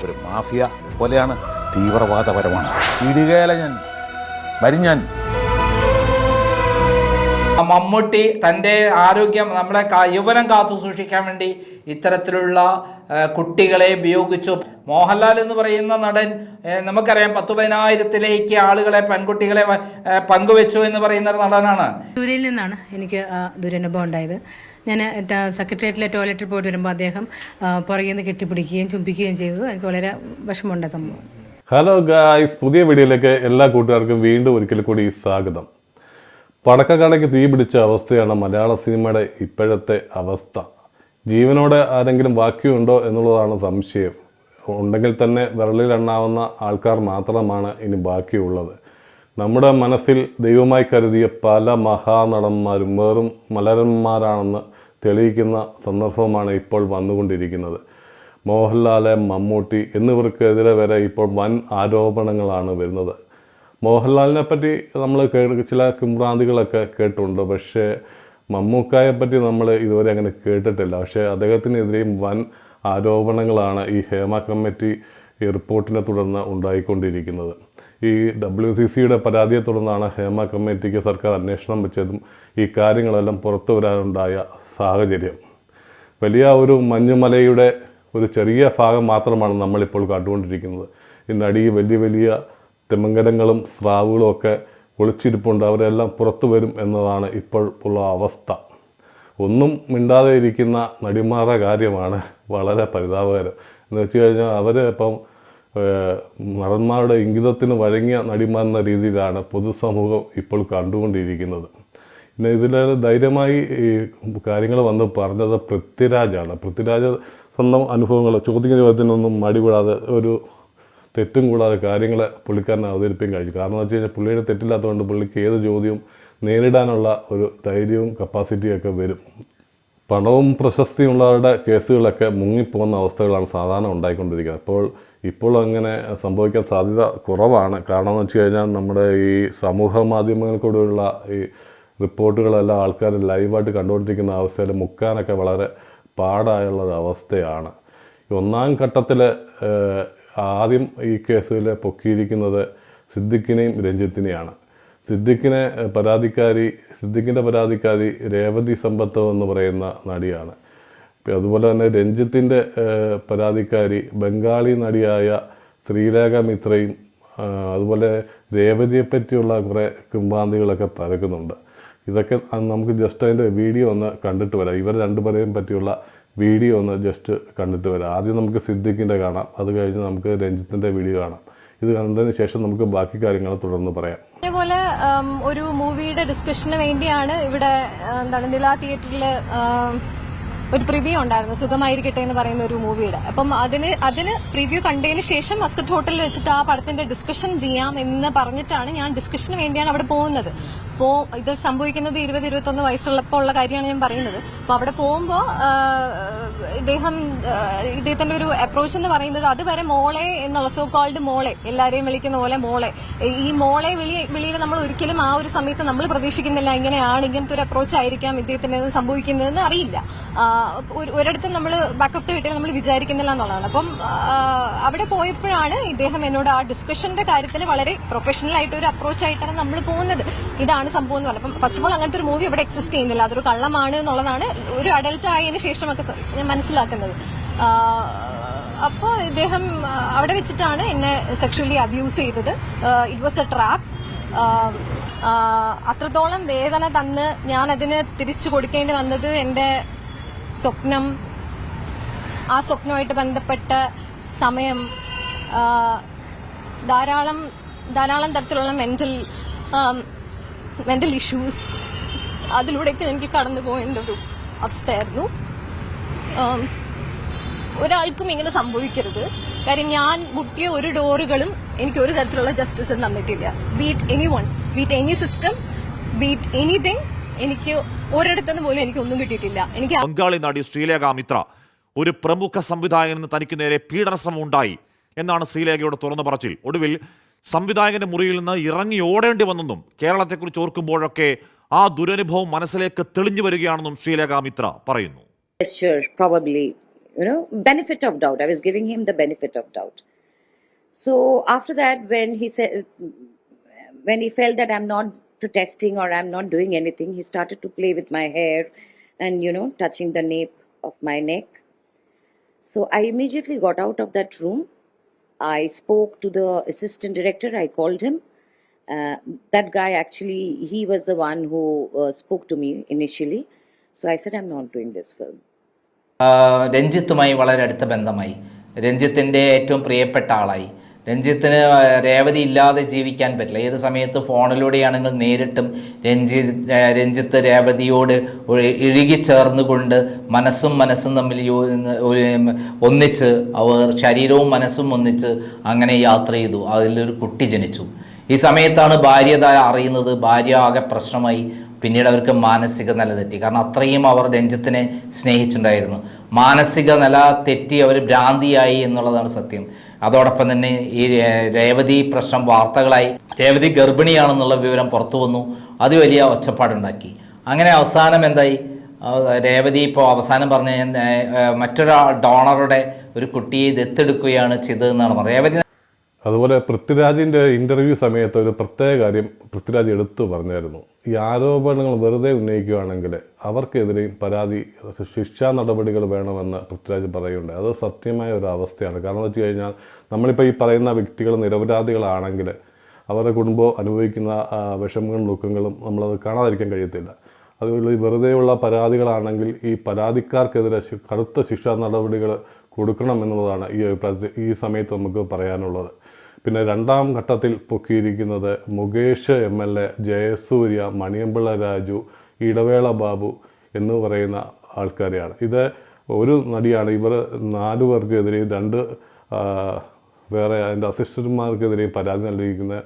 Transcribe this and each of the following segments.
ഒരു മാഫിയ പോലെയാണ്, തീവ്രവാദപരമാണ്. ഇടുകയില ഞാൻ വരും ഞാൻ. മമ്മൂട്ടി തൻ്റെ ആരോഗ്യം, നമ്മളെ യൗവനം കാത്തു സൂക്ഷിക്കാൻ വേണ്ടി ഇത്തരത്തിലുള്ള കുട്ടികളെ ഉപയോഗിച്ചു. മോഹൻലാൽ എന്ന് പറയുന്ന നടൻ നമുക്കറിയാം 10,000-ലേക്ക് ആളുകളെ, പെൺകുട്ടികളെ പങ്കുവെച്ചു എന്ന് പറയുന്ന നടനാണ്. ദൂരയിൽ നിന്നാണ് എനിക്ക് ദുരനുഭവം ഉണ്ടായത്. ഞാൻ സെക്രട്ടേറിയറ്റിലെ ടോയ്ലറ്റിൽ പോയിട്ട് വരുമ്പോൾ അദ്ദേഹം പുറകിൽ നിന്ന് കെട്ടിപ്പിടിക്കുകയും ചുംബിക്കുകയും ചെയ്തത് എനിക്ക് വളരെ വിഷമമുണ്ട സംഭവം. ഹലോ ഗായ്സ്, പുതിയ വീഡിയോയിലേക്ക് എല്ലാ കൂട്ടുകാർക്കും വീണ്ടും ഒരിക്കൽ കൂടി സ്വാഗതം. പടക്കക്കടയ്ക്ക് തീ പിടിച്ച അവസ്ഥയാണ് മലയാള സിനിമയുടെ ഇപ്പോഴത്തെ അവസ്ഥ. ജീവനോടെ ആരെങ്കിലും ബാക്കിയുണ്ടോ എന്നുള്ളതാണ് സംശയം. ഉണ്ടെങ്കിൽ തന്നെ വിരലിലെണ്ണാവുന്ന ആൾക്കാർ മാത്രമാണ് ഇനി ബാക്കിയുള്ളത്. നമ്മുടെ മനസ്സിൽ ദൈവമായി കരുതിയ പല മഹാനടന്മാരും വെറും മലരന്മാരാണെന്ന് തെളിയിക്കുന്ന സന്ദർഭമാണ് ഇപ്പോൾ വന്നുകൊണ്ടിരിക്കുന്നത്. മോഹൻലാൽ, മമ്മൂട്ടി എന്നിവർക്കെതിരെ വരെ ഇപ്പോൾ വൻ ആരോപണങ്ങളാണ് വരുന്നത്. മോഹൻലാലിനെ പറ്റി നമ്മൾ ചില കിംവദന്തികളൊക്കെ കേട്ടിട്ടുണ്ട്, പക്ഷേ മമ്മൂക്കായെ പറ്റി നമ്മൾ ഇതുവരെ അങ്ങനെ കേട്ടിട്ടില്ല. പക്ഷേ അദ്ദേഹത്തിനെതിരെയും വൻ ആരോപണങ്ങളാണ് ഈ ഹേമ കമ്മിറ്റി റിപ്പോർട്ടിനെ തുടർന്ന് ഉണ്ടായിക്കൊണ്ടിരിക്കുന്നത്. ഈ WCCയുടെ പരാതിയെ തുടർന്നാണ് ഹേമ കമ്മിറ്റിക്ക് സർക്കാർ അന്വേഷണം വെച്ചതും ഈ കാര്യങ്ങളെല്ലാം പുറത്തു വരാനുണ്ടായ സാഹചര്യം. വലിയ ഒരു മഞ്ഞുമലയുടെ ഒരു ചെറിയ ഭാഗം മാത്രമാണ് നമ്മളിപ്പോൾ കണ്ടുകൊണ്ടിരിക്കുന്നത്. ഇതിനടി വലിയ വലിയ തിമിംഗലങ്ങളും സ്രാവുകളും ഒക്കെ ഒളിച്ചിരിപ്പുണ്ട്. അവരെല്ലാം പുറത്തു വരും എന്നതാണ് ഇപ്പോൾ ഉള്ള അവസ്ഥ. ഒന്നും മിണ്ടാതെ ഇരിക്കുന്ന നടിമാരുടെ കാര്യമാണ് വളരെ പരിതാപകരം. എന്ന് വെച്ച് കഴിഞ്ഞാൽ അവർ ഇപ്പം നടന്മാരുടെ ഇംഗിതത്തിന് വഴങ്ങിയ നടിമാരെന്ന രീതിയിലാണ് പൊതുസമൂഹം ഇപ്പോൾ കണ്ടുകൊണ്ടിരിക്കുന്നത്. പിന്നെ ഇതിൽ ധൈര്യമായി ഈ കാര്യങ്ങൾ വന്ന് പറഞ്ഞത് പൃഥ്വിരാജാണ്. പൃഥ്വിരാജ് സ്വന്തം അനുഭവങ്ങൾ ചോദ്യ ചോദ്യത്തിനൊന്നും മടിപെടാതെ ഒരു തെറ്റും കൂടാതെ കാര്യങ്ങളെ പുള്ളിക്കാരനെ അവതരിപ്പിക്കാൻ കഴിച്ചു. കാരണം എന്ന് വെച്ച് കഴിഞ്ഞാൽ പുള്ളിയുടെ തെറ്റില്ലാത്തതുകൊണ്ട് പുള്ളിക്ക് ഏത് ചോദ്യവും നേരിടാനുള്ള ഒരു ധൈര്യവും കപ്പാസിറ്റിയൊക്കെ വരും. പണവും പ്രശസ്തിയുള്ളവരുടെ കേസുകളൊക്കെ മുങ്ങിപ്പോകുന്ന അവസ്ഥകളാണ് സാധാരണ ഉണ്ടായിക്കൊണ്ടിരിക്കുന്നത്. ഇപ്പോൾ അങ്ങനെ സംഭവിക്കാൻ സാധ്യത കുറവാണ്. കാരണം എന്ന് വെച്ച് കഴിഞ്ഞാൽ നമ്മുടെ ഈ സമൂഹ മാധ്യമങ്ങൾക്കൂടെയുള്ള ഈ റിപ്പോർട്ടുകളെല്ലാം ആൾക്കാർ ലൈവായിട്ട് കണ്ടുകൊണ്ടിരിക്കുന്ന അവസ്ഥയിൽ മുക്കാനൊക്കെ വളരെ പാടായുള്ളൊരു അവസ്ഥയാണ്. ഒന്നാം ഘട്ടത്തിൽ ആദ്യം ഈ കേസിൽ പൊക്കിയിരിക്കുന്നത് സിദ്ദിഖിനെയും രഞ്ജിത്തിനെയാണ്. സിദ്ദിഖിൻ്റെ പരാതിക്കാരി രേവതി സമ്പത്ത് എന്ന് പറയുന്ന നടിയാണ്. അതുപോലെ തന്നെ രഞ്ജിത്തിൻ്റെ പരാതിക്കാരി ബംഗാളി നടിയായ ശ്രീലേഖ മിത്രയും. അതുപോലെ രേവതിയെ പറ്റിയുള്ള കുറേ കിംവദന്തികളൊക്കെ പരക്കുന്നുണ്ട്. ഇതൊക്കെ നമുക്ക് ജസ്റ്റ് അതിൻ്റെ വീഡിയോ ഒന്ന് കണ്ടിട്ട് വരാം. ഇവർ രണ്ടുപേരെയും പറ്റിയുള്ള വീഡിയോ ഒന്ന് ജസ്റ്റ് കണ്ടിട്ട് വരാം. ആദ്യം നമുക്ക് സിദ്ദിഖിൻ്റെ കാണാം, അത് കഴിഞ്ഞ് നമുക്ക് രഞ്ജിത്തിൻ്റെ വീഡിയോ കാണാം. ഇത് കണ്ടതിന് ശേഷം നമുക്ക് ബാക്കി കാര്യങ്ങൾ തുടർന്ന് പറയാം. അതേപോലെ ഒരു മൂവിയുടെ ഡിസ്കഷന് വേണ്ടിയാണ് ഇവിടെ നില തിയേറ്ററിൽ ഒരു പ്രിവ്യൂ ഉണ്ടായിരുന്നു, സുഖമായിരിക്കട്ടെ എന്ന് പറയുന്ന ഒരു മൂവിയുടെ. അപ്പം അതിന് പ്രിവ്യൂ കണ്ടതിന് ശേഷം മസ്കറ്റ് ഹോട്ടലിൽ വെച്ചിട്ട് ആ പടത്തിന്റെ ഡിസ്കഷൻ ചെയ്യാം എന്ന് പറഞ്ഞിട്ടാണ് ഞാൻ ഡിസ്കഷന് വേണ്ടിയാണ് അവിടെ പോകുന്നത്. ഇത് സംഭവിക്കുന്നത് 20-21 വയസ്സുള്ളപ്പോൾ ഉള്ള കാര്യമാണ് ഞാൻ പറയുന്നത്. അപ്പൊ അവിടെ പോകുമ്പോ ഇദ്ദേഹത്തിന്റെ ഒരു അപ്രോച്ച് എന്ന് പറയുന്നത് അതുവരെ മോളെ എന്നുള്ള സോ കോൾഡ് മോളെ, എല്ലാരെയും വിളിക്കുന്ന പോലെ മോളെ, ഈ മോളെ വിളിയിൽ നമ്മൾ ഒരിക്കലും ആ ഒരു സമയത്ത് നമ്മൾ പ്രതീക്ഷിക്കുന്നില്ല ഇങ്ങനെയാണ്, ഇങ്ങനത്തെ ഒരു അപ്രോച്ച് ആയിരിക്കാം ഇദ്ദേഹത്തിന് സംഭവിക്കുന്നതെന്ന് അറിയില്ല. ഒരിടത്തും നമ്മൾ ബാക്ക് ഓഫ് ദ വീട്ടിൽ നമ്മൾ വിചാരിക്കുന്നില്ല എന്നുള്ളതാണ്. അപ്പം അവിടെ പോയപ്പോഴാണ് ഇദ്ദേഹം എന്നോട് ആ ഡിസ്കഷന്റെ കാര്യത്തിന് വളരെ പ്രൊഫഷണൽ ആയിട്ട് ഒരു അപ്രോച്ച് ആയിട്ടാണ് നമ്മൾ പോകുന്നത്. ഇതാണ് സംഭവം എന്ന് പറഞ്ഞത്. അപ്പം ഫസ്റ്റ് ഓഫ് ഓൾ അങ്ങനത്തെ ഒരു മൂവി ഇവിടെ എക്സിസ്റ്റ് ചെയ്യുന്നില്ല, അതൊരു കള്ളമാണ് എന്നുള്ളതാണ് ഒരു അഡൽട്ട് ആയതിനു ശേഷമൊക്കെ ഞാൻ മനസ്സിലാക്കുന്നത്. അപ്പോൾ ഇദ്ദേഹം അവിടെ വെച്ചിട്ടാണ് എന്നെ സെക്ഷുവലി അബ്യൂസ് ചെയ്തത്. It was A trap. അത്രത്തോളം വേദന തന്ന് ഞാൻ അതിന് തിരിച്ചു കൊടുക്കേണ്ടി വന്നത് എന്റെ സ്വപ്നം, ആ സ്വപ്നവുമായിട്ട് ബന്ധപ്പെട്ട സമയം, ധാരാളം തരത്തിലുള്ള മെന്റൽ ഇഷ്യൂസ്, അതിലൂടെയൊക്കെ എനിക്ക് കടന്നു പോകേണ്ട ഒരു അവസ്ഥയായിരുന്നു. ഒരാൾക്കും ഇങ്ങനെ സംഭവിക്കരുത്. കാര്യം ഞാൻ മുട്ടിയ ഒരു ഡോറുകളും എനിക്ക് ഒരു തരത്തിലുള്ള ജസ്റ്റിസും തന്നിട്ടില്ല. Beat any one, beat any system, beat anything. എനിക്ക് ഒരിടത്തുനിന്ന് പോലും എനിക്ക് ഒന്നും കിട്ടിയിട്ടില്ല. എനിക്ക് ബംഗാളി നടി ശ്രീലേഖ മിത്ര ഒരു പ്രമുഖ സംവിധായകന് തനിക്ക് നേരെ പീഡനശ്രമം ഉണ്ടായി എന്നാണ് ശ്രീലേഖയുടെ തുറന്നു പറച്ചിൽ. ഒടുവിൽ സംവിധായകന്റെ മുറിയിൽ നിന്ന് ഇറങ്ങി ഓടേണ്ടി വന്നെന്നും കേരളത്തെക്കുറിച്ച് ഓർക്കുമ്പോഴൊക്കെ ആ ദുരനുഭവം മനസ്സിലേക്ക് തെളിഞ്ഞു വരികയാണെന്നും ശ്രീലേഖ മിത്ര പറയുന്നു. Sure, probably benefit of doubt. I was giving him the benefit of doubt. So after that, when he felt that I'm not protesting or I'm not doing anything, he started to play with my hair and, touching the nape of my neck. So I immediately got out of that room. I spoke to the assistant director. I called him. That guy actually, he was the one who spoke to me initially. So I said, I'm not doing this film. രഞ്ജിത്തുമായി വളരെ അടുത്ത ബന്ധമായി. രഞ്ജിത്തിൻ്റെ ഏറ്റവും പ്രിയപ്പെട്ട ആളായി. രഞ്ജിത്തിന് രേവതി ഇല്ലാതെ ജീവിക്കാൻ പറ്റില്ല. ഏത് സമയത്ത് ഫോണിലൂടെയാണെങ്കിൽ നേരിട്ടും രഞ്ജിത്ത് രേവതിയോട് ഇഴുകിച്ചേർന്നുകൊണ്ട് മനസ്സും തമ്മിൽ ഒന്നിച്ച് അവർ ശരീരവും മനസ്സും ഒന്നിച്ച് അങ്ങനെ യാത്ര ചെയ്തു. അതിലൊരു കുട്ടി ജനിച്ചു. ഈ സമയത്താണ് ഭാര്യ അറിയുന്നത്. ഭാര്യ ആകെ പ്രശ്നമായി. പിന്നീട് അവർക്ക് മാനസിക നില തെറ്റി. കാരണം അത്രയും അവർ രഞ്ജിത്തിനെ സ്നേഹിച്ചിട്ടുണ്ടായിരുന്നു. മാനസിക നില തെറ്റി അവർ ഭ്രാന്തിയായി എന്നുള്ളതാണ് സത്യം. അതോടൊപ്പം തന്നെ ഈ രേവതി പ്രശ്നം വാർത്തകളായി. രേവതി ഗർഭിണിയാണെന്നുള്ള വിവരം പുറത്തു വന്നു. അത് വലിയ ഒച്ചപ്പാടുണ്ടാക്കി. അങ്ങനെ അവസാനം എന്തായി? രേവതി ഇപ്പോൾ അവസാനം പറഞ്ഞ മറ്റൊരു ഡോണറുടെ ഒരു കുട്ടിയെ ദത്തെടുക്കുകയാണ് ചെയ്തതെന്നാണ് പറയുന്നത്. രേവതി അതുപോലെ പൃഥ്വിരാജിൻ്റെ ഇൻ്റർവ്യൂ സമയത്ത് ഒരു പ്രത്യേക കാര്യം പൃഥ്വിരാജ് എടുത്തു പറഞ്ഞായിരുന്നു. ഈ ആരോപണങ്ങൾ വെറുതെ ഉന്നയിക്കുകയാണെങ്കിൽ അവർക്കെതിരെയും പരാതി ശിക്ഷാ നടപടികൾ വേണമെന്ന് പൃഥ്വിരാജ് പറയുന്നുണ്ട്. അത് സത്യമായ ഒരു അവസ്ഥയാണ്. കാരണം എന്ന് വെച്ച് കഴിഞ്ഞാൽ നമ്മളിപ്പോൾ ഈ പറയുന്ന വ്യക്തികൾ നിരപരാധികളാണെങ്കിൽ അവരുടെ കുടുംബം അനുഭവിക്കുന്ന വിഷമങ്ങളും ദുഃഖങ്ങളും നമ്മളത് കാണാതിരിക്കാൻ കഴിയത്തില്ല. അതുപോലെ വെറുതെയുള്ള പരാതികളാണെങ്കിൽ ഈ പരാതിക്കാർക്കെതിരെ കടുത്ത ശിക്ഷാ നടപടികൾ കൊടുക്കണം എന്നുള്ളതാണ് ഈ സമയത്ത് നമുക്ക് പറയാനുള്ളത്. പിന്നെ രണ്ടാം ഘട്ടത്തിൽ പൊക്കിയിരിക്കുന്നത് മുകേഷ് MLA, ജയസൂര്യ, മണിയമ്പിള്ള രാജു, ഇടവേള ബാബു എന്ന് പറയുന്ന ആൾക്കാരെയാണ്. ഇത് ഒരു നടിയാണ്. ഇവർ 4 പേർക്കെതിരെയും 2 വേറെ അതിൻ്റെ അസിസ്റ്റന്റുമാർക്കെതിരെയും പരാതി നൽകിയിരിക്കുന്ന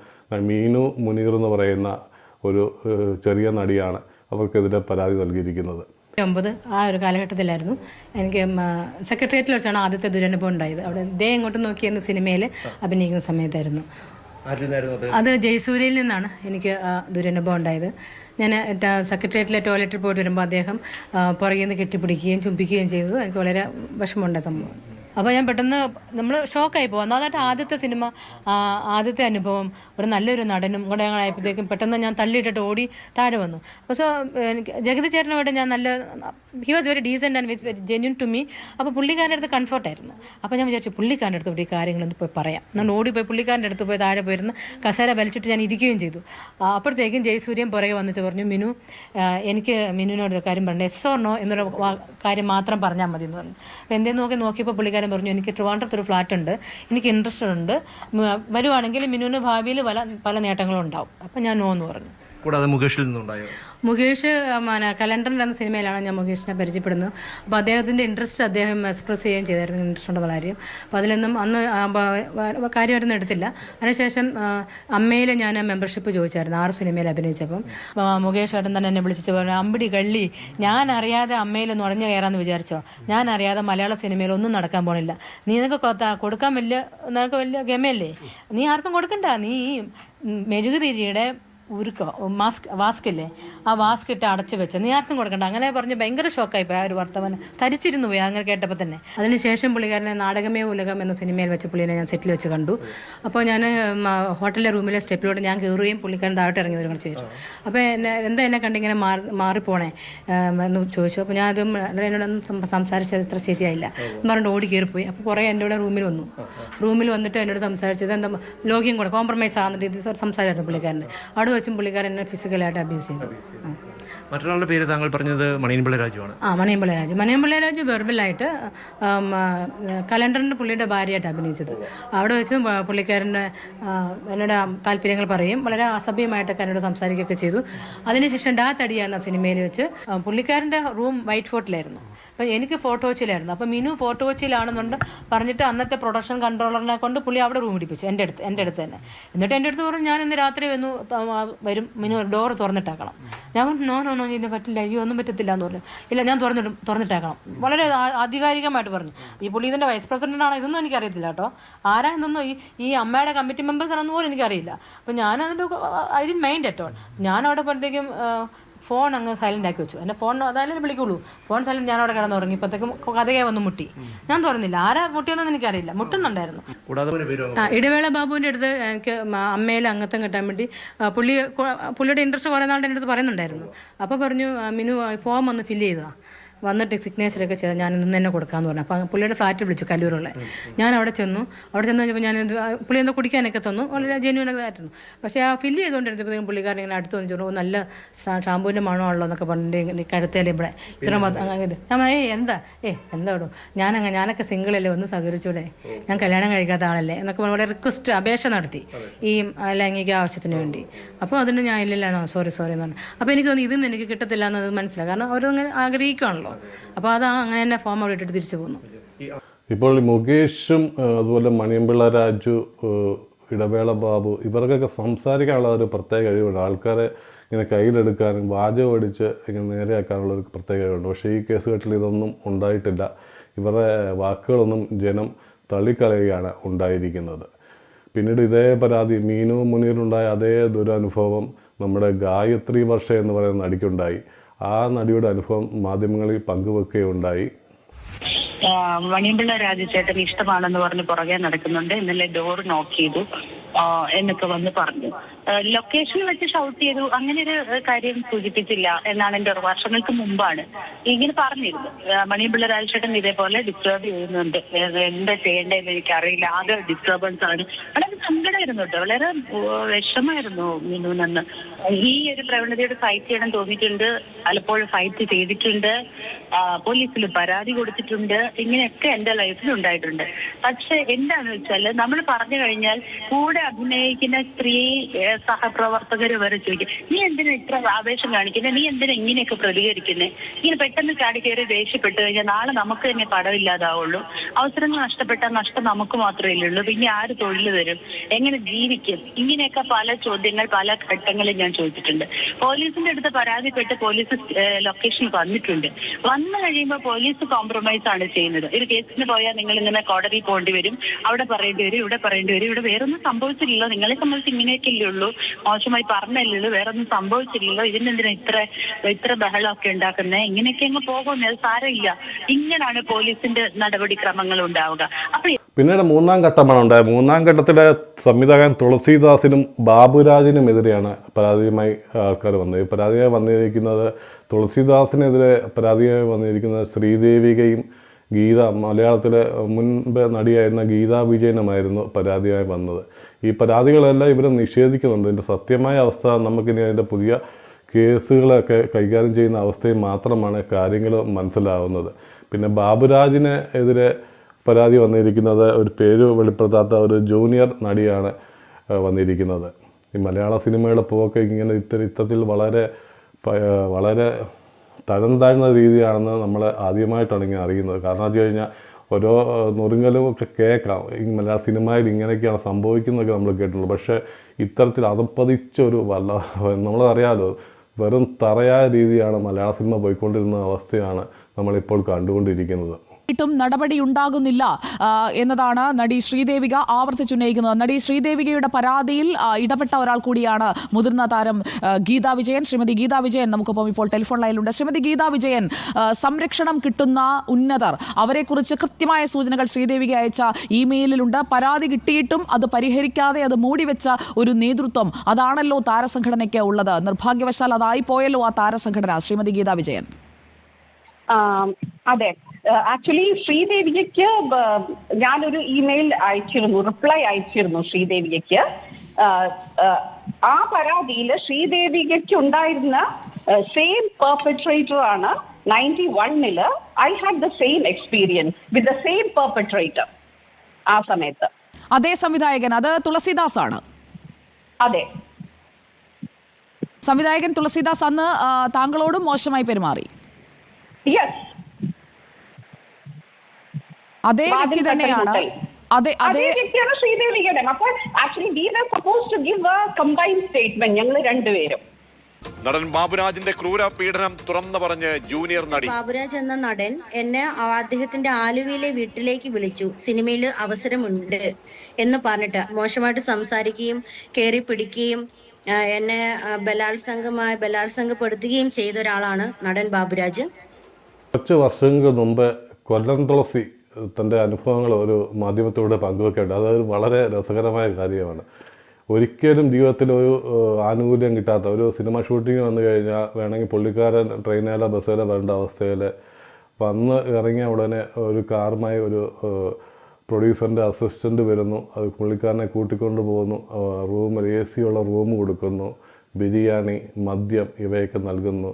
മീനു മുനീർ എന്ന് പറയുന്ന ഒരു ചെറിയ നടിയാണ് അവർക്കെതിരെ പരാതി നൽകിയിരിക്കുന്നത്. 9 ആ ഒരു കാലഘട്ടത്തിലായിരുന്നു എനിക്ക് സെക്രട്ടേറിയറ്റിൽ വെച്ചാണ് ആദ്യത്തെ ദുരനുഭവം ഉണ്ടായത്. അവിടെ ദേ ഇങ്ങോട്ട് നോക്കിയെന്ന സിനിമയിൽ അഭിനയിക്കുന്ന സമയത്തായിരുന്നു. അത് ജയസൂര്യയിൽ നിന്നാണ് എനിക്ക് ദുരനുഭവം ഉണ്ടായത്. ഞാൻ സെക്രട്ടേറിയറ്റിലെ ടോയ്ലറ്റിൽ പോയിട്ട് വരുമ്പോൾ അദ്ദേഹം പുറകിൽ നിന്ന് കെട്ടിപ്പിടിക്കുകയും ചുംബിക്കുകയും ചെയ്തത് എനിക്ക് വളരെ വിഷമമുണ്ടായ സംഭവം. അപ്പോൾ ഞാൻ പെട്ടെന്ന് നമ്മൾ ഷോക്കായി പോകും. അതായിട്ട് ആദ്യത്തെ സിനിമ, ആദ്യത്തെ അനുഭവം, ഒരു നല്ലൊരു നടനും കൂടെ ഞങ്ങളായപ്പോഴത്തേക്കും പെട്ടെന്ന് ഞാൻ തള്ളിയിട്ടിട്ട് ഓടി താഴെ വന്നു. അപ്പോൾ എനിക്ക് ജഗതി ചേട്ടനുമായിട്ട് ഞാൻ he was very decent and very genuine to me. അപ്പോൾ പുള്ളിക്കാരൻ്റെ അടുത്ത് കംഫർട്ടായിരുന്നു. അപ്പോൾ ഞാൻ വിചാരിച്ചു പുള്ളിക്കാരൻ്റെ അടുത്ത് ഈ കാര്യങ്ങളൊന്ന് പോയി പറയാം. ഞാൻ ഓടിപ്പോയി പുള്ളിക്കാരൻ്റെ അടുത്ത് പോയി താഴെ പോയിരുന്ന് കസേര വലിച്ചിട്ട് ഞാൻ ഇരിക്കുകയും ചെയ്തു. അപ്പോഴത്തേക്കും ജയസൂര്യൻ പുറകെ വന്നിട്ട് പറഞ്ഞു, മിനു എനിക്ക് മിനുവിനോടൊരു കാര്യം പറഞ്ഞു, എസ് ഓർ നോ എന്നൊരു കാര്യം മാത്രം പറഞ്ഞാൽ മതി എന്ന് പറഞ്ഞു. അപ്പോൾ എന്തേലും നോക്കിയപ്പോൾ പുള്ളിക്കാരൻ പറഞ്ഞു, എനിക്ക് ട്രിവാൻഡ്രത്തൊരു ഫ്ലാറ്റുണ്ട്, എനിക്ക് ഇൻട്രസ്റ്റ് ഉണ്ട്, വരുവാണെങ്കിൽ മിനുവിന് ഭാവിയിൽ പല നേട്ടങ്ങളും ഉണ്ടാവും. അപ്പം ഞാൻ നോ എന്ന് പറഞ്ഞു. കൂടാതെ മുകേഷിൽ നിന്നുണ്ടായോ? മുകേഷ് കലണ്ടറിൽ എന്ന സിനിമയിലാണ് ഞാൻ മുകേഷിനെ പരിചയപ്പെടുന്നത്. അപ്പോൾ അദ്ദേഹത്തിൻ്റെ ഇൻട്രസ്റ്റ് അദ്ദേഹം എക്സ്പ്രസ് ചെയ്യുകയും ചെയ്തായിരുന്നു, ഇൻട്രസ്റ്റ് ഉണ്ടെന്നുള്ള കാര്യം. അപ്പോൾ അതിലൊന്നും അന്ന് കാര്യമായിട്ടൊന്നും എടുത്തില്ല. അതിനുശേഷം അമ്മയിൽ ഞാൻ മെമ്പർഷിപ്പ് ചോദിച്ചായിരുന്നു 6 സിനിമയിൽ അഭിനയിച്ചപ്പം. മുകേഷ് ഏട്ടൻ തന്നെ എന്നെ വിളിച്ചിട്ട് പറഞ്ഞു, അമ്പിടി കള്ളി, ഞാൻ അറിയാതെ അമ്മയിൽ നുഴഞ്ഞു കയറാമെന്ന് വിചാരിച്ചോ? ഞാൻ അറിയാതെ മലയാള സിനിമയിൽ ഒന്നും നടക്കാൻ പോണില്ല. നിനക്ക് കൊടുക്കാൻ നിനക്ക് വലിയ ഗമയല്ലേ, നീ ആർക്കും കൊടുക്കണ്ട, നീ മെഴുകുതിരിയുടെ വാസ്കില്ലേ, ആ വാസ്ക് ഇട്ട് അടച്ചു വെച്ച് നീ ആർക്കും കൊടുക്കണ്ട, അങ്ങനെ പറഞ്ഞ് ഭയങ്കര ഷോക്കായിപ്പോയി. ആ ഒരു വർത്തമാനം തരിച്ചിരുന്നു പോയി അങ്ങനെ കേട്ടപ്പോൾ തന്നെ. അതിനുശേഷം പുള്ളിക്കാരനെ നാടകമേ ഉലകം എന്ന സിനിമയിൽ വെച്ച് പുള്ളിനെ ഞാൻ സെറ്റിൽ വെച്ച് കണ്ടു. അപ്പോൾ ഞാൻ ഹോട്ടലിലെ റൂമിലെ സ്റ്റെപ്പിലൂടെ ഞാൻ കയറുകയും പുള്ളിക്കാരൻ താഴോട്ട് ഇറങ്ങി വരികയും ചെയ്തു. അപ്പോൾ എന്നെ കണ്ടിങ്ങനെ മാറിപ്പോണേ എന്ന് ചോദിച്ചു. അപ്പോൾ ഞാൻ എന്നോടൊന്നും സംസാരിച്ചത് ഇത്ര ശരിയായില്ല എന്ന് പറഞ്ഞിട്ട് ഓടി കയറിപ്പോയി. അപ്പോൾ കുറേ എൻ്റെ കൂടെ റൂമിൽ വന്നിട്ട് എന്നോട് സംസാരിച്ചത് എന്താ ലോഗ്യം കൂടെ കോംപ്രമൈസ് ആകുന്ന രീതിയിൽ സംസാരമായിരുന്നു പുള്ളിക്കാരൻ്റെ. അവിടെ വെച്ചും പുള്ളിക്കാരൻ എന്നെ ഫിസിക്കലായിട്ട് അബ്യൂസ് ചെയ്തു. മറ്റൊരാളുടെ പേര് താങ്കൾ പറഞ്ഞത് മണിയമ്പിള്ള രാജുവാണ്. മണിയമ്പിള്ള രാജു വെർബലായിട്ട് കലണ്ടറിൻ്റെ പുള്ളിയുടെ ഭാര്യയായിട്ട് അഭിനയിച്ചത്. അവിടെ വെച്ച് പുള്ളിക്കാരൻ്റെ എന്നോട് താല്പര്യങ്ങൾ പറയും, വളരെ അസഭ്യമായിട്ടൊക്കെ എന്നോട് സംസാരിക്കുകയൊക്കെ ചെയ്തു. അതിനുശേഷം ഡാ തടിയ എന്ന സിനിമയിൽ വെച്ച് പുള്ളിക്കാരൻ്റെ റൂം വൈറ്റ് ഫോർട്ടിലായിരുന്നു. അപ്പം എനിക്ക് ഫോർട്ട് കൊച്ചിയിലായിരുന്നു. അപ്പോൾ മിനു ഫോർട്ട് കൊച്ചിയിലാണെന്നുണ്ട് പറഞ്ഞിട്ട് അന്നത്തെ പ്രൊഡക്ഷൻ കൺട്രോളറിനെ കൊണ്ട് പുള്ളി അവിടെ റൂം ഇടിപ്പിച്ചു എൻ്റെ അടുത്ത് തന്നെ. എന്നിട്ട് എൻ്റെ അടുത്ത് പറഞ്ഞു, ഞാൻ ഇന്ന് രാത്രി വരും, മിനു ഡോറ് തുറന്നിട്ടാക്കണം. ഞാൻ പറഞ്ഞു, നോ ഇല്ല പറ്റില്ല, അയ്യോ ഒന്നും പറ്റത്തില്ല എന്ന് പറഞ്ഞു. ഇല്ല ഞാൻ തുറന്നിട്ടാക്കണം, വളരെ ആധികാരികമായിട്ട് പറഞ്ഞു. ഈ പുള്ളി ഇതിൻ്റെ വൈസ് പ്രസിഡൻ്റാണോ ഇതൊന്നും എനിക്കറിയത്തില്ല കേട്ടോ, ആരാ ഇതൊന്നും ഈ അമ്മയുടെ കമ്മിറ്റി മെമ്പേഴ്സ് ആണെന്ന് പോലും എനിക്കറിയില്ല. അപ്പോൾ ഞാൻ അതിൻ്റെ I didn't mind at all. ഞാൻ അവിടെ പോലത്തേക്കും ഫോൺ അങ്ങ് സൈലൻ്റ് ആക്കി വെച്ചു. എൻ്റെ ഫോൺ അതായാലും വിളിക്കുള്ളൂ. ഫോൺ സൈലൻറ്റ്, ഞാൻ അവിടെ കിടന്ന് ഉറങ്ങി. ഇപ്പോഴത്തേക്കും കഥകെ വന്ന് മുട്ടി. ഞാൻ തുറന്നില്ല. ആരാ മുട്ടിയൊന്നും എനിക്കറിയില്ല. മുട്ടുന്നുണ്ടായിരുന്നു. ഇടവേള ബാബുവിൻ്റെ അടുത്ത് എനിക്ക് അമ്മയിൽ അംഗത്വം കിട്ടാൻ വേണ്ടി പുള്ളിയുടെ ഇൻട്രസ്റ്റ് കുറേ നാളുടെ എൻ്റെ അടുത്ത് പറയുന്നുണ്ടായിരുന്നു. അപ്പോൾ പറഞ്ഞു, മിനു ഫോം ഒന്ന് ഫില്ല് ചെയ്താ, വന്നിട്ട് സിഗ്നേച്ചറൊക്കെ ചെയ്താൽ ഞാൻ ഇന്ന് തന്നെ കൊടുക്കാമെന്ന് പറഞ്ഞു. അപ്പോൾ പുള്ളിയുടെ ഫ്ലാറ്റ് വിളിച്ചു, കല്ലൂരുള്ള. ഞാൻ അവിടെ ചെന്നു കഴിഞ്ഞപ്പോൾ ഞാൻ പുള്ളി എന്തോ കുടിക്കാനൊക്കെ തന്നു, വളരെ ജെന്യൂനൊക്കെ ആയിരുന്നു. പക്ഷേ ആ ഫില്ല് ചെയ്തുകൊണ്ടിരുന്നപ്പോഴത്തേക്കും പുള്ളിക്കാരൻ ഇങ്ങനെ അടുത്ത് വന്നിച്ചു, നല്ല ഷാമ്പൂവിൻ്റെ മണമാണല്ലോ എന്നൊക്കെ പറഞ്ഞിട്ട് കഴുത്തേലും ഇവിടെ ഇത്ര അങ്ങനെ. ഞാൻ എന്താടോ ഞാനൊക്കെ സിംഗിളല്ലേ, ഒന്ന് സഹകരിച്ചൂടെ, ഞാൻ കല്യാണം കഴിക്കാത്ത ആളല്ലേ എന്നൊക്കെ വളരെ റിക്വസ്റ്റ് അപേക്ഷ നടത്തി ഈ ലൈംഗിക ആവശ്യത്തിന് വേണ്ടി. അപ്പോൾ അതിന് ഞാൻ ഇല്ലല്ലോ, സോറി എന്ന് പറഞ്ഞു. അപ്പോൾ എനിക്ക് തോന്നി ഇതും എനിക്ക് കിട്ടത്തില്ല എന്നത് മനസ്സിലായി. കാരണം അവരങ്ങനെ ആഗ്രഹിക്കുകയാണല്ലോ. അപ്പോൾ അത് അങ്ങനെ തന്നെ ഫോം അവിടെ ഇട്ടിട്ട് തിരിച്ചു പോകുന്നു. ഇപ്പോൾ മുകേഷും അതുപോലെ മണിയമ്പിള്ള രാജു, ഇടവേള ബാബു ഇവർക്കൊക്കെ സംസാരിക്കാനുള്ള ഒരു പ്രത്യേക കഴിവുണ്ട്. ആൾക്കാരെ ഇങ്ങനെ കയ്യിലെടുക്കാനും വാചകം അടിച്ച് ഇങ്ങനെ നേരെയാക്കാനുള്ള ഒരു പ്രത്യേക കഴിവുണ്ട്. പക്ഷേ ഈ കേസുകെട്ടിൽ ഇതൊന്നും ഉണ്ടായിട്ടില്ല. ഇവരുടെ വാക്കുകളൊന്നും ജനം തള്ളിക്കളയുകയാണ് ഉണ്ടായിരിക്കുന്നത്. പിന്നീട് ഇതേ പരാതി മീനു മുനീറിനുണ്ടായ അതേ ദുരനുഭവം നമ്മുടെ ഗായത്രി വർഷ എന്ന് പറയുന്ന നടിക്കുണ്ടായി. ആ നടിയുടെ അനുഭവം മാധ്യമങ്ങളിൽ പങ്കുവെക്കുകയുണ്ടായി. മണിയമ്പിള്ള രാജുചേട്ടൻ ഇഷ്ടമാണെന്ന് പറഞ്ഞ് പുറകെ നടക്കുന്നുണ്ട്, ഇന്നലെ ഡോർ നോക്ക് ചെയ്തു എന്നൊക്കെ വന്ന് പറഞ്ഞു. ലൊക്കേഷൻ വെച്ച് ഷൗട്ട് ചെയ്തു, അങ്ങനെ ഒരു കാര്യം സൂചിപ്പിച്ചില്ല എന്നാണ് എൻ്റെ വർഷങ്ങൾക്ക് മുമ്പാണ് ഇങ്ങനെ പറഞ്ഞിരുന്നു. മണിയമ്പിള്ള രാജുചേട്ടൻ ഇതേപോലെ ഡിസ്റ്റർബ് ചെയ്യുന്നുണ്ട്, എന്താ ചെയ്യേണ്ടതെന്ന് എനിക്കറിയില്ല, ആകെ ഡിസ്റ്റർബൻസ് ആണ്. വളരെ സങ്കടമായിരുന്നു കേട്ടോ, വളരെ വിഷമായിരുന്നു മിനുവിനെന്ന്. ഈ ഒരു പ്രവണതയോട് ഫൈറ്റ് ചെയ്യണം തോന്നിയിട്ടുണ്ട്, പലപ്പോഴും ഫൈറ്റ് ചെയ്തിട്ടുണ്ട്, പോലീസിൽ പരാതി കൊടുത്തിട്ടുണ്ട്, ഇങ്ങനെയൊക്കെ എൻ്റെ ലൈഫിൽ ഉണ്ടായിട്ടുണ്ട്. പക്ഷെ എന്താണെന്ന് വെച്ചാൽ നമ്മൾ പറഞ്ഞു കഴിഞ്ഞാൽ കൂടെ അഭിനയിക്കുന്ന സ്ത്രീ സഹപ്രവർത്തകർ വരെ ചോദിക്കും, നീ എന്തിനാ ഇത്ര ആവേശം കാണിക്കുന്നത്, നീ എന്തിനാ ഇങ്ങനെയൊക്കെ പ്രതികരിക്കുന്നത്, ഇങ്ങനെ പെട്ടെന്ന് ചാടി കയറി ദേഷ്യപ്പെട്ട് കഴിഞ്ഞാൽ നാളെ നമുക്ക് തന്നെ പടമില്ലാതാവുള്ളൂ, അവസരങ്ങൾ നഷ്ടപ്പെട്ട നഷ്ടം നമുക്ക് മാത്രമേ ഉള്ളൂ, പിന്നെ ആര് തൊഴിൽ തരും, എങ്ങനെ ജീവിക്കും, ഇങ്ങനെയൊക്കെ പല ചോദ്യങ്ങൾ പല ഘട്ടങ്ങളിൽ ഞാൻ ചോദിച്ചിട്ടുണ്ട്. പോലീസിന്റെ അടുത്ത് പരാതിപ്പെട്ട് പോലീസ് ലൊക്കേഷൻ വന്നിട്ടുണ്ട്. വന്നു കഴിയുമ്പോൾ പോലീസ് കോംപ്രമൈസ് ആണ് ചെയ്യുന്നത്. ഒരു കേസിന് പോയാൽ നിങ്ങൾ ഇങ്ങനെ കോടതി പോകേണ്ടി വരും, അവിടെ പറയേണ്ടി വരും, ഇവിടെ പറയേണ്ടി വരും, ഇവിടെ വേറൊന്നും സംഭവിച്ചില്ലല്ലോ, നിങ്ങളെ സംബന്ധിച്ച് ഇങ്ങനെയൊക്കെയല്ലേ ഉള്ളൂ, മോശമായി പറഞ്ഞല്ലോ, വേറൊന്നും സംഭവിച്ചില്ലല്ലോ, ഇതിനെന്തിനാ ഇത്ര ബഹളമൊക്കെ ഉണ്ടാക്കുന്നത്, ഇങ്ങനെയൊക്കെ അങ്ങ് പോകുന്നത്, അത് സാരമില്ല. ഇങ്ങനെയാണ് പോലീസിന്റെ നടപടിക്രമങ്ങൾ ഉണ്ടാവുക. അപ്പൊ പിന്നീട് മൂന്നാം ഘട്ടമാണ് ഉണ്ടായത്. മൂന്നാം ഘട്ടത്തിലെ സംവിധായകൻ തുളസീദാസിനും ബാബുരാജിനുമെതിരെയാണ് പരാതിയുമായി ആൾക്കാർ വന്നത്. ഈ പരാതിയായി വന്നിരിക്കുന്നത് തുളസീദാസിനെതിരെ പരാതിയായി വന്നിരിക്കുന്നത് ശ്രീദേവികയും മലയാളത്തിലെ മുൻപ് നടിയായിരുന്ന ഗീതാ വിജയനുമായിരുന്നു പരാതിയായി വന്നത്. ഈ പരാതികളെല്ലാം ഇവർ നിഷേധിക്കുന്നുണ്ട്. ഇതിൻ്റെ സത്യമായ അവസ്ഥ നമുക്കിനി അതിൻ്റെ പുതിയ കേസുകളൊക്കെ കൈകാര്യം ചെയ്യുന്ന അവസ്ഥയിൽ മാത്രമാണ് കാര്യങ്ങൾ മനസ്സിലാവുന്നത്. പിന്നെ ബാബുരാജിന് എതിരെ പരാതി വന്നിരിക്കുന്നത് ഒരു പേര് വെളിപ്പെടുത്താത്ത ഒരു ജൂനിയർ നടിയാണ് വന്നിരിക്കുന്നത്. ഈ മലയാള സിനിമയുടെ പോക്ക് ഇങ്ങനെ ഇത്തരത്തിൽ വളരെ തരം താഴ്ന്ന രീതിയാണെന്ന് നമ്മൾ ആദ്യമായിട്ടാണ് ഇങ്ങനെ അറിയുന്നത്. കാരണം വെച്ച് കഴിഞ്ഞാൽ ഓരോ നുറുങ്ങലും ഒക്കെ കേൾക്കാം, ഈ മലയാള സിനിമയിൽ ഇങ്ങനെയൊക്കെയാണ് സംഭവിക്കുന്നതൊക്കെ നമ്മൾ കേട്ടുള്ളൂ. പക്ഷേ ഇത്തരത്തിൽ അതപ്പതിച്ചൊരു നമ്മളറിയാലോ, വെറും തറയായ രീതിയാണ് മലയാള സിനിമ പോയിക്കൊണ്ടിരുന്ന അവസ്ഥയാണ് നമ്മളിപ്പോൾ കണ്ടുകൊണ്ടിരിക്കുന്നത്. ും നടപടിയുണ്ടാകുന്നില്ല എന്നതാണ് നടി ശ്രീദേവിക ആവർത്തിച്ചുന്നയിക്കുന്നത്. നടി ശ്രീദേവികയുടെ പരാതിയിൽ ഇടപെട്ട ഒരാൾ കൂടിയാണ് മുതിർന്ന താരം ഗീതാ വിജയൻ. ശ്രീമതി ഗീതാ വിജയൻ നമുക്കൊപ്പം ഇപ്പോൾ ടെലിഫോൺ ലൈനിലുണ്ട്. ശ്രീമതി ഗീതാ വിജയൻ, സംരക്ഷണം കിട്ടുന്ന ഉന്നതർ അവരെക്കുറിച്ച് കൃത്യമായ സൂചനകൾ ശ്രീദേവിക അയച്ച ഇമെയിലിലുണ്ട്. പരാതി കിട്ടിയിട്ടും അത് പരിഹരിക്കാതെ അത് മൂടിവെച്ച ഒരു നേതൃത്വം, അതാണല്ലോ താരസംഘടനയ്ക്ക് ഉള്ളത്. നിർഭാഗ്യവശാൽ അതായി പോയല്ലോ ആ താരസംഘടന. ശ്രീമതി ഗീതാ വിജയൻ. അതെ, ആക്ച്വലി ശ്രീദേവികയ്ക്ക് ഞാനൊരു ഇമെയിൽ അയച്ചിരുന്നു, റിപ്ലൈ അയച്ചിരുന്നു ശ്രീദേവികയ്ക്ക്. ആ പരാതിയിൽ ശ്രീദേവികയ്ക്ക് ഉണ്ടായിരുന്ന സെയിം പെർപെട്രേറ്റർ ആണ് 91 I had the same experience with the same perpetrator. ആ സമയത്ത് അതേ സംവിധായകൻ, അത് തുളസീദാസ് ആണ്. അതെ, സംവിധായകൻ തുളസീദാസ് അന്ന് താങ്കളോടും മോശമായി പെരുമാറി. യെസ്, അതേ വ്യക്തി തന്നെയാണ്. അതേ വ്യക്തിയാണ് ശ്രീദേവികയുടെ. അപ്പോൾ actually we were supposed to give a combined statement, ഞങ്ങൾ രണ്ടുപേരും. നടൻ ബാബുരാജിന്റെ ക്രൂര പീഡനം തുറന്നു പറഞ്ഞ് ജൂനിയർ നടി. ബാബുരാജ് എന്ന നടൻ എന്നെ അദ്ദേഹത്തിന്റെ ആലുവയിലെ വീട്ടിലേക്ക് വിളിച്ചു, സിനിമയിൽ അവസരമുണ്ട് എന്ന് പറഞ്ഞിട്ട് മോശമായിട്ട് സംസാരിക്കുകയും കയറി പിടിക്കുകയും എന്നെ ബലാത്സംഗപ്പെടുത്തുകയും ചെയ്ത ഒരാളാണ് നടൻ ബാബുരാജ്. കുറച്ച് വർഷങ്ങൾക്ക് മുമ്പ് കൊല്ലം തുളസി തൻ്റെ അനുഭവങ്ങൾ ഒരു മാധ്യമത്തോടെ പങ്കുവെക്കേണ്ടത് അതൊരു വളരെ രസകരമായ കാര്യമാണ്. ഒരിക്കലും ജീവിതത്തിൽ ഒരു ആനുകൂല്യം കിട്ടാത്ത ഒരു സിനിമ ഷൂട്ടിങ് വന്നു കഴിഞ്ഞാൽ വേണമെങ്കിൽ പുള്ളിക്കാരൻ ട്രെയിനേലോ ബസ്സിലോ വരേണ്ട അവസ്ഥയിൽ വന്ന് ഇറങ്ങിയ ഉടനെ ഒരു കാറുമായി ഒരു പ്രൊഡ്യൂസറിൻ്റെ അസിസ്റ്റൻ്റ് വരുന്നു. അത് പുള്ളിക്കാരനെ കൂട്ടിക്കൊണ്ട് പോകുന്നു. റൂമിൽ AC ഉള്ള റൂം കൊടുക്കുന്നു, ബിരിയാണി, മദ്യം ഇവയൊക്കെ നൽകുന്നു.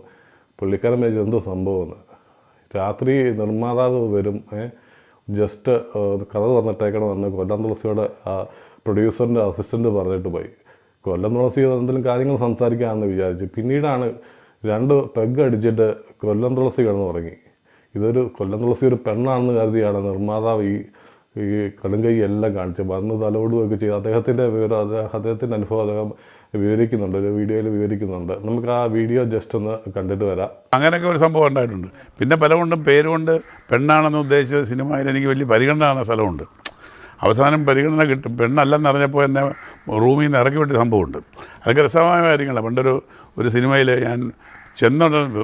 പുള്ളിക്കാരൻ വെച്ച് എന്തോ സംഭവമെന്ന്. രാത്രി നിർമ്മാതാവ് വരും, ജസ്റ്റ് കഥ പറഞ്ഞിട്ടേക്കണമെന്ന് കൊല്ലം തുളസിയോട് പ്രൊഡ്യൂസറിൻ്റെ അസിസ്റ്റൻ്റ് പറഞ്ഞിട്ട് പോയി. കൊല്ലം തുളസി എന്തെങ്കിലും കാര്യങ്ങൾ സംസാരിക്കാമെന്ന് വിചാരിച്ചു. പിന്നീടാണ് 2 പെഗ് അടിച്ചിട്ട് കൊല്ലം തുളസി കിടന്ന് ഉറങ്ങി. കൊല്ലം തുളസി ഒരു പെണ്ണാണെന്ന് കരുതിയാണ് നിർമ്മാതാവ് ഈ കടുങ്കൈ എല്ലാം കാണിച്ച് വന്ന് തലോടുകയൊക്കെ ചെയ്ത് അദ്ദേഹത്തിൻ്റെ അദ്ദേഹത്തിൻ്റെ അനുഭവം അദ്ദേഹം വിവരിക്കുന്നുണ്ട്, ഒരു വീഡിയോയിൽ വിവരിക്കുന്നുണ്ട്. നമുക്ക് ആ വീഡിയോ ജസ്റ്റ് ഒന്ന് കണ്ടിട്ട് വരാം. അങ്ങനെയൊക്കെ ഒരു സംഭവം ഉണ്ടായിട്ടുണ്ട്. പിന്നെ പലകൊണ്ടും പേരുകൊണ്ട് പെണ്ണാണെന്ന് ഉദ്ദേശിച്ച സിനിമയിൽ എനിക്ക് വലിയ പരിഗണന എന്ന സ്ഥലമുണ്ട്. അവസാനം പരിഗണന കിട്ടും, പെണ്ണല്ലെന്ന് അറിഞ്ഞപ്പോൾ എന്നെ റൂമിൽ നിന്ന് ഇറക്കി വിട്ട സംഭവമുണ്ട്. അതൊക്കെ രസമായ കാര്യങ്ങളാണ്. പണ്ടൊരു സിനിമയിൽ ഞാൻ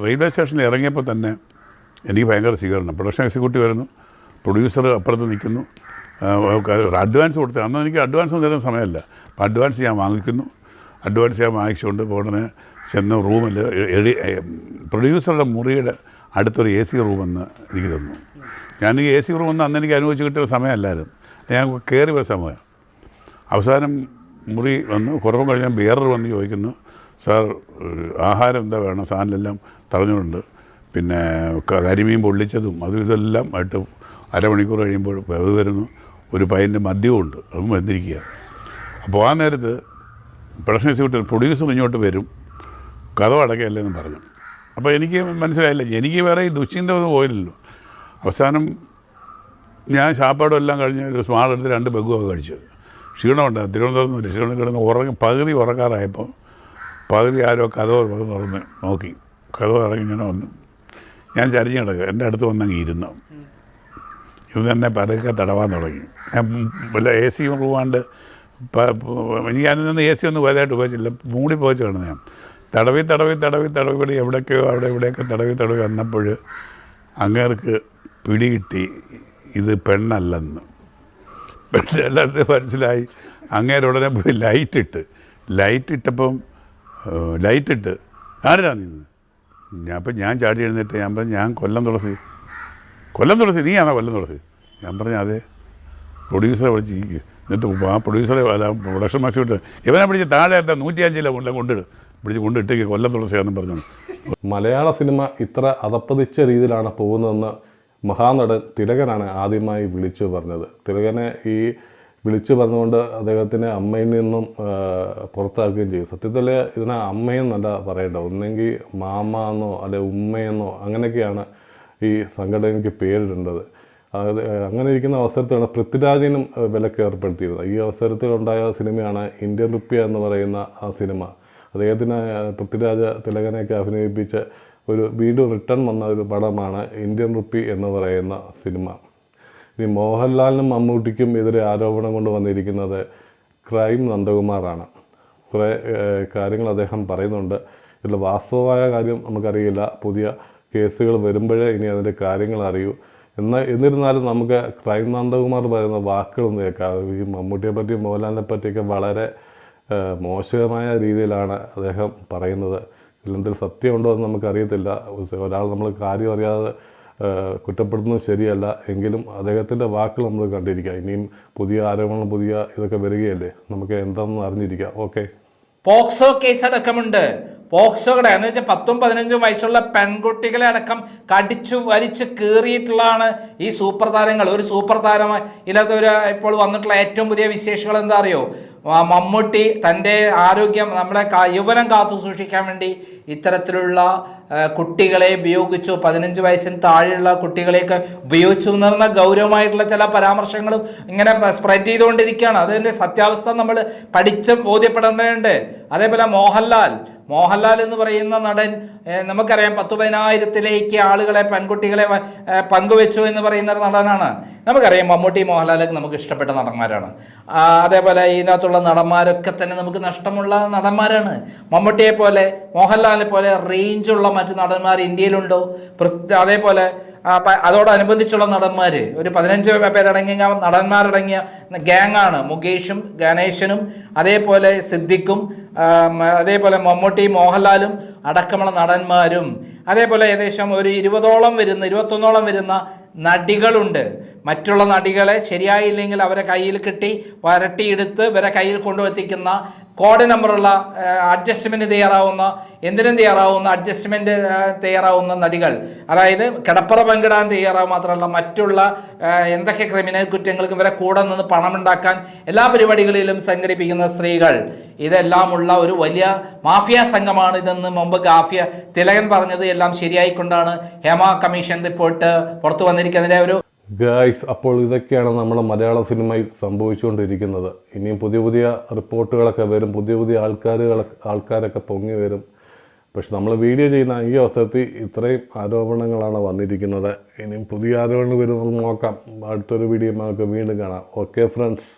റെയിൽവേ സ്റ്റേഷനിൽ ഇറങ്ങിയപ്പോൾ തന്നെ എനിക്ക് ഭയങ്കര സ്വീകരണം. പ്രൊഡക്ഷൻ എക്സിക്യൂട്ടീവ് വരുന്നു, പ്രൊഡ്യൂസർ അപ്പുറത്ത് നിൽക്കുന്നു, അഡ്വാൻസ് കൊടുത്ത് അന്ന് എനിക്ക് അഡ്വാൻസ് ഒന്നും തരുന്ന സമയമല്ല. അപ്പോൾ അഡ്വാൻസ് ഞാൻ വാങ്ങിക്കുന്നു. അഡ്വാൻസ് ഞാൻ വാങ്ങിച്ചുകൊണ്ട് ഉടനെ ചെന്ന് റൂമിൽ പ്രൊഡ്യൂസറുടെ മുറിയുടെ അടുത്തൊരു AC റൂമെന്ന് എനിക്ക് തന്നു. ഞാൻ ഈ AC റൂമെന്ന് അന്ന് എനിക്ക് അനുഭവിച്ച് കിട്ടിയ സമയമല്ലായിരുന്നു. ഞാൻ കയറി വരുന്ന സമയം. അവസാനം മുറി വന്നു, കുറവ് കഴിഞ്ഞാൽ ബിയറർ വന്ന് ചോദിക്കുന്നു, സാർ ആഹാരം എന്താ വേണം, സാധനമെല്ലാം തടഞ്ഞുകൊണ്ട് പിന്നെ കരിമീൻ പൊള്ളിച്ചതും അതും ഇതെല്ലാം ആയിട്ട് അരമണിക്കൂർ കഴിയുമ്പോൾ അത് വരുന്നു. ഒരു പൈൻ്റെ മദ്യവും ഉണ്ട്, അതും വന്നിരിക്കുക. അപ്പോൾ ആ നേരത്ത് പ്രൊഡക്ഷൻ എക്സിക്യൂട്ടീവ് പ്രൊഡ്യൂസർ ഇങ്ങോട്ട് വരും, കഥ അടക്കയല്ലെന്ന് പറഞ്ഞു. അപ്പോൾ എനിക്ക് മനസ്സിലായില്ല, എനിക്ക് വേറെ ഈ ദുശ്ചിന്ത ഒന്നും പോയില്ലല്ലോ. അവസാനം ഞാൻ ശാപ്പാടും എല്ലാം കഴിഞ്ഞ് ഒരു സ്മാൾ എടുത്ത് 2 ബെഗുമൊക്കെ കഴിച്ചത്. ക്ഷീണമുണ്ട്, തിരുവനന്തപുരത്ത് ക്ഷീണം കിടന്ന് പകുതി ഉറക്കാറായപ്പോൾ പകുതി ആരോ കഥ തുറന്ന് നോക്കി. കഥ ഇറങ്ങി ഇങ്ങനെ വന്നു. ഞാൻ ചരിഞ്ഞ് കിടക്കുക, എൻ്റെ അടുത്ത് വന്നങ്ങ് ഇരുന്നു. ഇത് തന്നെ പതുക്കെ തടവാൻ തുടങ്ങി. ഞാൻ വല്ല AC റൂമാണ്ട് ഞാനിന്ന് AC ഒന്നും വലുതായിട്ട് ഉപയോഗിച്ചില്ല, മൂടി പോയിച്ച് കിടന്നു. ഞാൻ തടവി എവിടേക്കോ അവിടെ ഇവിടെയൊക്കെ തടവി വന്നപ്പോൾ അങ്ങേർക്ക് പിടികിട്ടി ഇത് പെണ്ണല്ലെന്ന്. പെണ്ണല്ലെന്ന് മനസ്സിലായി. അങ്ങേരുടനെ പോയി ലൈറ്റിട്ടപ്പം ആരാ നിന്ന്? ഞാൻ ചാടി എഴുന്നേറ്റ് ഞാൻ പറഞ്ഞു, ഞാൻ കൊല്ലം തുളസി. നീയാണോ കൊല്ലം തുളസി? ഞാൻ പറഞ്ഞു അതെ. പ്രൊഡ്യൂസറെ വിളിച്ച് എന്നിട്ട് ആ പ്രൊഡ്യൂസറെ പ്രൊഡക്ഷൻ മാസ്റ്റർ ഇവനെ പിടിച്ച് താഴെ 105 കൊണ്ടിട്ടേക്ക് കൊല്ലം തുളസിയാണെന്ന് പറഞ്ഞു. മലയാള സിനിമ ഇത്ര അധപ്പതിച്ച രീതിയിലാണ് പോകുന്നതെന്ന് മഹാനടൻ തിലകനാണ് ആദ്യമായി വിളിച്ചു പറഞ്ഞത്. തിലകനെ ഈ വിളിച്ചു പറഞ്ഞുകൊണ്ട് അദ്ദേഹത്തിനെ അമ്മയിൽ നിന്നും പുറത്താക്കുകയും ചെയ്തു. സത്യത്തിൽ ഇതിനെ അമ്മയെന്നല്ല പറയേണ്ടത്, ഒന്നെങ്കിൽ മാമ എന്നോ അല്ലെ ഉമ്മയെന്നോ അങ്ങനെയൊക്കെയാണ് ഈ സംഘടനയ്ക്ക് പേരിടേണ്ടത്. അങ്ങനെ ഇരിക്കുന്ന അവസരത്തിലാണ് പൃഥ്വിരാജിനും വിലക്ക് ഏർപ്പെടുത്തിയിരുന്നത്. ഈ അവസരത്തിലുണ്ടായ സിനിമയാണ് ഇന്ത്യൻ റുപ്പിയ എന്ന് പറയുന്ന ആ സിനിമ. അദ്ദേഹത്തിന് പൃഥ്വിരാജ് തിലകനെയൊക്കെ അഭിനയിപ്പിച്ച് വീണ്ടും റിട്ടേൺ വന്ന ഒരു പടമാണ് ഇന്ത്യൻ റുപ്പി എന്ന് പറയുന്ന സിനിമ. ഇനി മോഹൻലാലിനും മമ്മൂട്ടിക്കും എതിരെ ആരോപണം കൊണ്ട് വന്നിരിക്കുന്നത് ക്രൈം നന്ദകുമാറാണ്. കുറേ കാര്യങ്ങൾ അദ്ദേഹം പറയുന്നുണ്ട്. ഇതിൽ വാസ്തവമായ കാര്യം നമുക്കറിയില്ല, പുതിയ കേസുകൾ വരുമ്പോഴേ ഇനി അതിൻ്റെ കാര്യങ്ങൾ അറിയൂ. എന്നിരുന്നാലും നമുക്ക് ക്രൈം നന്ദകുമാർ പറയുന്ന വാക്കുകളൊന്നും കേൾക്കാം. ഈ മമ്മൂട്ടിയെ പറ്റിയും മോഹൻലാലിനെ പറ്റിയൊക്കെ വളരെ മോശമായ രീതിയിലാണ് അദ്ദേഹം പറയുന്നത്. ഇതിലെന്തെങ്കിലും സത്യമുണ്ടോ എന്ന് നമുക്കറിയത്തില്ല. ഒരാൾ നമ്മൾ കാര്യം അറിയാതെ കുറ്റപ്പെടുന്നത് ശരിയല്ല. എങ്കിലും അദ്ദേഹത്തിൻ്റെ വാക്കുകൾ നമ്മൾ കണ്ടിരിക്കുക. ഇനിയും പുതിയ ആരോപണം, പുതിയ ഇതൊക്കെ വരികയല്ലേ, നമുക്ക് എന്താണെന്ന് അറിഞ്ഞിരിക്കാം. ഓക്കെ. പോക്സോ കേസ് അടക്കമുണ്ട്. പോക്സോയുടെ എന്ന് വെച്ചാൽ 10-15 വയസ്സുള്ള പെൺകുട്ടികളെ അടക്കം കടിച്ചു വലിച്ച് കീറിയിട്ടുള്ളതാണ് ഈ സൂപ്പർ താരങ്ങൾ. ഒരു സൂപ്പർ താരമായി ഇതിലൊക്കെ ഇപ്പോൾ വന്നിട്ടുള്ള ഏറ്റവും പുതിയ വിശേഷങ്ങൾ എന്താ അറിയോ? മമ്മൂട്ടി തൻ്റെ ആരോഗ്യം, നമ്മുടെ യൗവനം കാത്തു സൂക്ഷിക്കാൻ വേണ്ടി ഇത്തരത്തിലുള്ള കുട്ടികളെ ഉപയോഗിച്ചു, 15 വയസ്സിന് താഴെയുള്ള കുട്ടികളെയൊക്കെ ഉപയോഗിച്ചു എന്ന് പറഞ്ഞ ഗൗരവമായിട്ടുള്ള ചില പരാമർശങ്ങളും ഇങ്ങനെ സ്പ്രെഡ് ചെയ്തുകൊണ്ടിരിക്കുകയാണ്. അതിൻ്റെ സത്യാവസ്ഥ നമ്മൾ പഠിച്ച് ബോധ്യപ്പെടേണ്ടതുണ്ട്. അതേപോലെ മോഹൻലാൽ എന്ന് പറയുന്ന നടൻ നമുക്കറിയാം 10,000-ലേക്ക് ആളുകളെ പെൺകുട്ടികളെ പങ്കുവെച്ചു എന്ന് പറയുന്ന ഒരു നടനാണ്. നമുക്കറിയാം മമ്മൂട്ടി മോഹൻലാലൊക്കെ നമുക്ക് ഇഷ്ടപ്പെട്ട നടന്മാരാണ്. അതേപോലെ ഇതിനകത്തുള്ള നടന്മാരൊക്കെ തന്നെ നമുക്ക് നഷ്ടമുള്ള നടന്മാരാണ്. മമ്മൂട്ടിയെ പോലെ മോഹൻലാലിനെ പോലെ റേഞ്ചുള്ള മറ്റു നടന്മാർ ഇന്ത്യയിലുണ്ടോ? അതേപോലെ അതോടനുബന്ധിച്ചുള്ള നടന്മാർ ഒരു 15 പേരടങ്ങിയ നടന്മാരടങ്ങിയ ഗ്യാങ്ങാണ് മുകേഷും ഗണേശനും അതേപോലെ സിദ്ദിഖും അതേപോലെ മമ്മൂട്ടി മോഹൻലാലും അടക്കമുള്ള നടന്മാരും അതേപോലെ ഏകദേശം ഒരു 21ഓളം വരുന്ന നടികളുണ്ട്. മറ്റുള്ള നടികളെ ശരിയായില്ലെങ്കിൽ അവരെ കയ്യിൽ കിട്ടി വരട്ടിയെടുത്ത് ഇവരെ കയ്യിൽ കൊണ്ടുവത്തിക്കുന്ന കോഡ് നമ്പറുള്ള അഡ്ജസ്റ്റ്മെൻറ്റ് തയ്യാറാവുന്ന എന്തിനും തയ്യാറാവുന്ന അഡ്ജസ്റ്റ്മെൻറ്റ് തയ്യാറാവുന്ന നടികൾ, അതായത് കിടപ്പറ പങ്കിടാൻ തയ്യാറാവും മാത്രമല്ല മറ്റുള്ള എന്തൊക്കെ ക്രിമിനൽ കുറ്റങ്ങൾക്കും ഇവരെ കൂടെ നിന്ന് പണമുണ്ടാക്കാൻ എല്ലാ പരിപാടികളിലും സംഘടിപ്പിക്കുന്ന സ്ത്രീകൾ, ഇതെല്ലാമുള്ള ഒരു വലിയ മാഫിയ സംഘമാണ് ഇതെന്ന് മുമ്പ് ഗാഫിയ തിലകൻ പറഞ്ഞത് എല്ലാം ശരിയായിക്കൊണ്ടാണ് ഹേമ കമ്മീഷൻ റിപ്പോർട്ട് പുറത്തു വന്നിരിക്കുന്നതിൻ്റെ ഒരു ഗായ്സ്. അപ്പോൾ ഇതൊക്കെയാണ് നമ്മുടെ മലയാള സിനിമയിൽ സംഭവിച്ചുകൊണ്ടിരിക്കുന്നത്. ഇനിയും പുതിയ പുതിയ റിപ്പോർട്ടുകളൊക്കെ വരും, പുതിയ ആൾക്കാരൊക്കെ പൊങ്ങി വരും. പക്ഷെ നമ്മൾ വീഡിയോ ചെയ്യുന്ന ഈ അവസരത്തിൽ ഇത്രയും ആരോപണങ്ങളാണ് വന്നിരിക്കുന്നത്. ഇനിയും പുതിയ ആരോപണങ്ങൾ വരുന്നത് നോക്കാം. അടുത്തൊരു വീഡിയോ നമുക്ക് വീണ്ടും കാണാം. Okay friends.